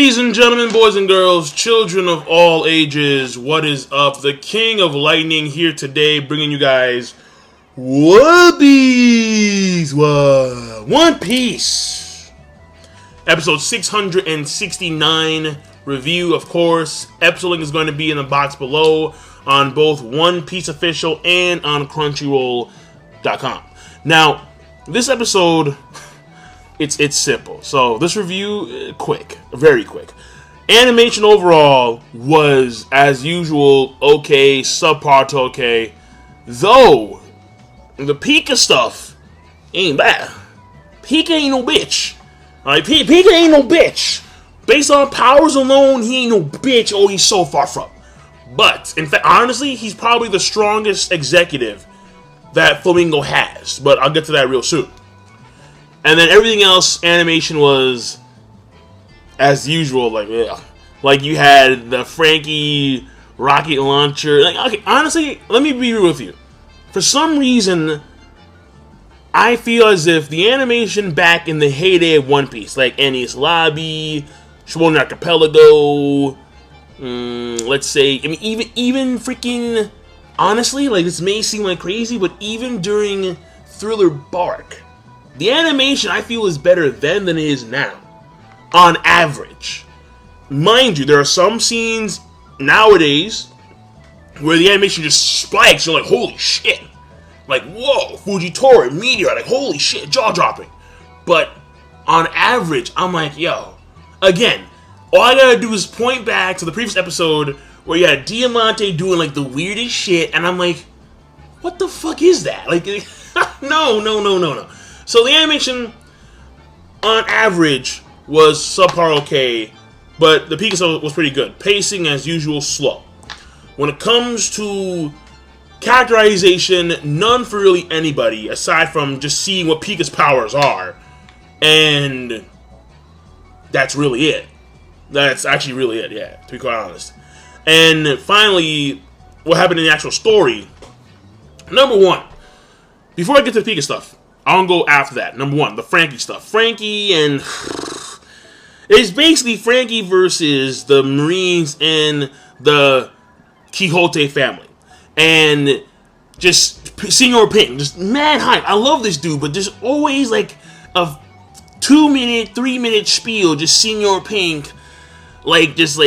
Ladies and gentlemen, boys and girls, children of all ages, what is up? The King of Lightning here today, bringing you guys One Piece, episode 669 review. Of course, episode link is going to be in the box below on both One Piece Official and on Crunchyroll.com. Now, this episode, it's simple. So this review, quick, very quick. Animation overall was, as usual, okay, subpar to okay. Though, the Pika stuff ain't bad. Pika ain't no bitch. Alright, Pika ain't no bitch. Based on powers alone, he ain't no bitch. Oh, he's so far from. But, in fact, honestly, he's probably the strongest executive that Flamingo has. But I'll get to that real soon. And then everything else, animation was as usual, like you had the Frankie rocket launcher. Okay, honestly, let me be real with you. For some reason, I feel as if the animation back in the heyday of One Piece, like Enies Lobby, Shonen Archipelago, let's say, I mean, even freaking, honestly, like this may seem like crazy, but even during Thriller Bark, the animation, I feel, is better then than it is now, on average. Mind you, there are some scenes nowadays where the animation just spikes. You're like, holy shit. Like, whoa, Fujitora, Meteor, like, holy shit, jaw-dropping. But on average, I'm like, yo, again, all I gotta do is point back to the previous episode where you had Diamante doing, like, the weirdest shit, and I'm like, what the fuck is that? Like, no. So the animation, on average, was subpar okay, but the Pika was pretty good. Pacing, as usual, slow. When it comes to characterization, none for really anybody, aside from just seeing what Pika's powers are. And that's really it. That's actually really it, yeah, to be quite honest. And finally, what happened in the actual story. Number one, before I get to the Pika stuff, I'll go after that. Number one, the Frankie stuff. Frankie and... It's basically Frankie versus the Marines and the Quixote family. And just Senor Pink, just mad hype. I love this dude, but there's always like a 2-minute, 3-minute spiel, just Senor Pink, just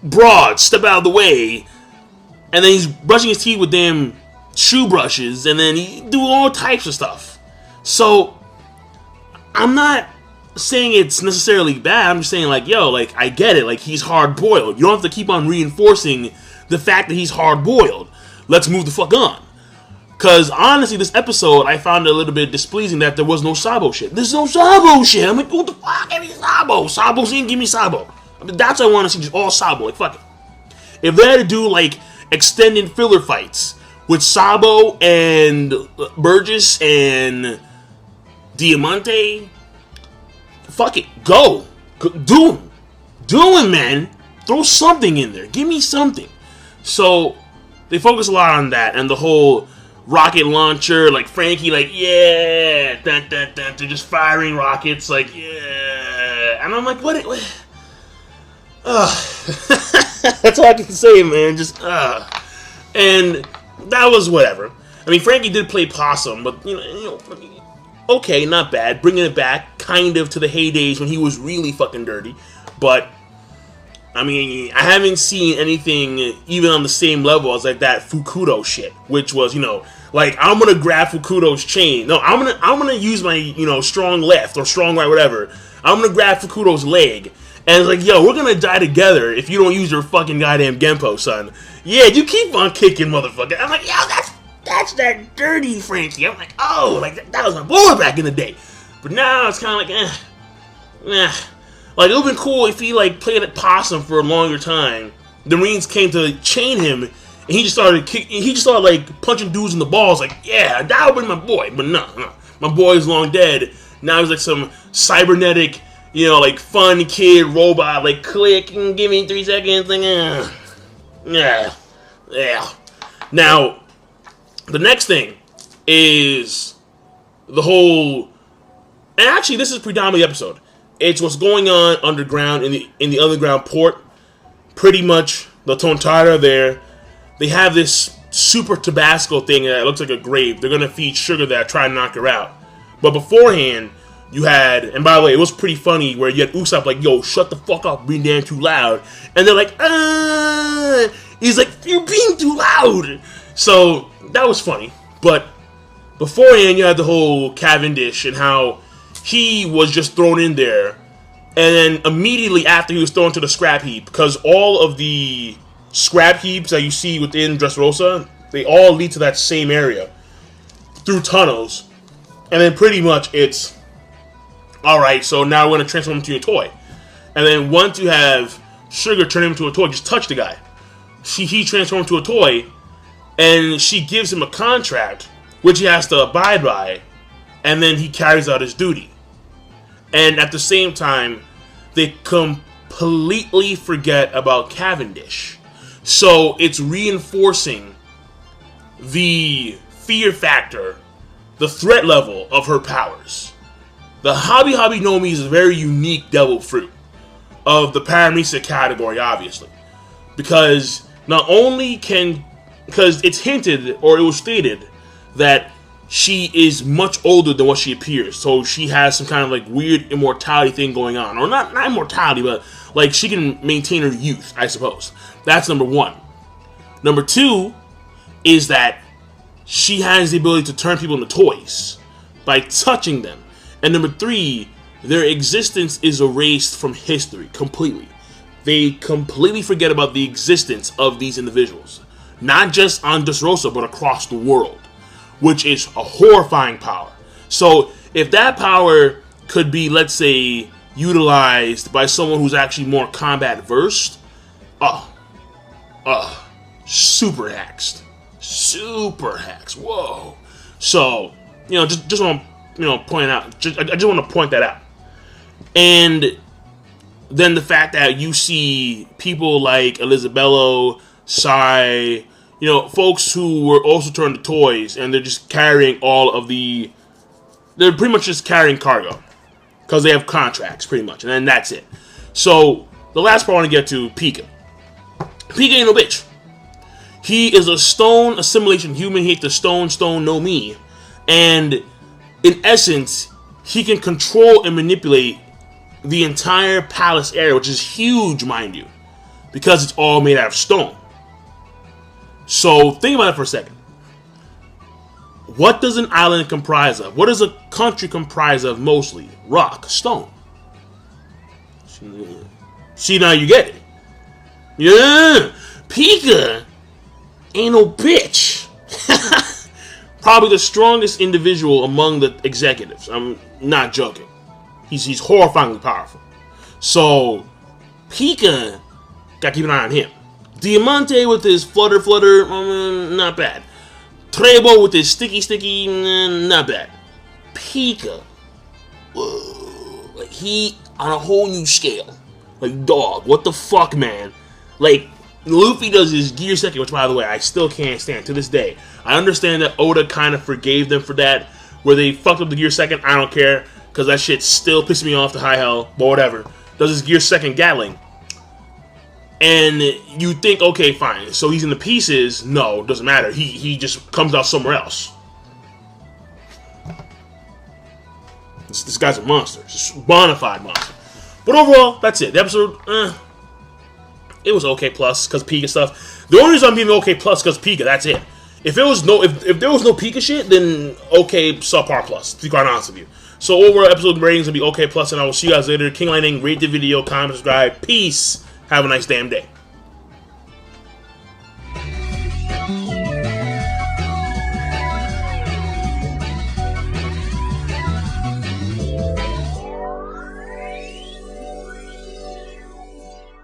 broad, step out of the way. And then he's brushing his teeth with damn shoe brushes, and then he do all types of stuff. So, I'm not saying it's necessarily bad. I'm just saying, I get it. Like, he's hard-boiled. You don't have to keep on reinforcing the fact that he's hard-boiled. Let's move the fuck on. Because, honestly, this episode, I found it a little bit displeasing that there was no Sabo shit. There's no Sabo shit. I'm like, what the fuck? Give me Sabo. Sabo's in, give me Sabo. I mean, that's what I want to see, just all Sabo. Like, fuck it. If they had to do, extended filler fights with Sabo and Burgess and Diamante, fuck it, go, do it, man. Throw something in there. Give me something. So they focus a lot on that and the whole rocket launcher, like Frankie, yeah, they're just firing rockets, yeah. And I'm like, what? That's all I can say, man. Just and that was whatever. I mean, Frankie did play possum, but you know. Okay, not bad. Bringing it back, kind of, to the heydays when he was really fucking dirty. But, I mean, I haven't seen anything even on the same level as, that Fukudo shit. Which was, I'm gonna grab Fukudo's chain. No, I'm gonna use my, strong left or strong right, whatever. I'm gonna grab Fukudo's leg. And it's yo, we're gonna die together if you don't use your fucking goddamn Genpo, son. Yeah, you keep on kicking, motherfucker. I'm like, yo, that's that dirty Frankie. I'm like, oh, that was my boy back in the day. But now it's kind of it would have been cool if he, played at possum for a longer time. The Marines came to chain him, and he just started punching dudes in the balls. Yeah, that would have been my boy. But no. My boy's long dead. Now he's some cybernetic, fun kid robot, click and give me 3 seconds. Yeah. Now, the next thing is the whole, and actually this is predominantly episode. It's what's going on underground in the underground port. Pretty much the Tontara there. They have this super Tabasco thing that looks like a grave. They're gonna feed Sugar there, try and knock her out. But beforehand, you had, and by the way, it was pretty funny where you had Usopp like, yo, shut the fuck up, being damn too loud. And they're like, ah. He's like, you're being too loud. So that was funny. But beforehand, you had the whole Cavendish and how he was just thrown in there. And then immediately after he was thrown to the scrap heap, because all of the scrap heaps that you see within Dressrosa, they all lead to that same area through tunnels. And then pretty much it's, alright, so now we're going to transform him into a toy. And then once you have Sugar turn him into a toy, just touch the guy. He transforms into a toy, and she gives him a contract, which he has to abide by, and then he carries out his duty. And at the same time, they completely forget about Cavendish. So it's reinforcing the fear factor, the threat level of her powers. The Habi Habi no Mi is a very unique devil fruit of the Paramesa category, obviously. Because not only because it's hinted, or it was stated, that she is much older than what she appears. So she has some kind of like weird immortality thing going on. Or not immortality, but like she can maintain her youth, I suppose. That's number one. Number two is that she has the ability to turn people into toys by touching them. And number three, their existence is erased from history completely. They completely forget about the existence of these individuals. Not just on Dressrosa, but across the world. Which is a horrifying power. So if that power could be, let's say, utilized by someone who's actually more combat versed, super hexed. Super hexed. Whoa. So, just want to, point out. I just want to point that out. And then the fact that you see people like Elisabello, Sai, folks who were also turned to toys, and they're just carrying they're pretty much just carrying cargo. Because they have contracts, pretty much, and then that's it. So, the last part I want to get to, Pika. Pika ain't no bitch. He is a stone assimilation human. He hates the stone no me. And, in essence, he can control and manipulate the entire palace area, which is huge, mind you. Because it's all made out of stone. So, think about it for a second. What does an island comprise of? What does a country comprise of mostly? Rock, stone. See, now you get it. Yeah! Pika ain't no bitch. Probably the strongest individual among the executives. I'm not joking. He's horrifyingly powerful. So, Pika, gotta keep an eye on him. Diamante with his flutter, not bad. Trebo with his sticky, not bad. Pika, whoa, like he on a whole new scale. Like, dog, what the fuck, man? Like, Luffy does his Gear Second, which, by the way, I still can't stand to this day. I understand that Oda kind of forgave them for that, where they fucked up the Gear Second. I don't care, because that shit still pisses me off to high hell, but whatever. Does his Gear Second Gatling. And you think, okay, fine, so he's in the pieces. No, it doesn't matter. He just comes out somewhere else. This guy's a monster. Just a bona fide monster. But overall, that's it. The episode, it was okay plus because Pika stuff. The only reason I'm giving okay plus because Pika. That's it. If there was no Pika shit, then okay subpar plus. To be quite honest with you. So overall episode ratings will be okay plus, and I will see you guys later. King Lightning, rate the video, comment, subscribe. Peace. Have a nice damn day.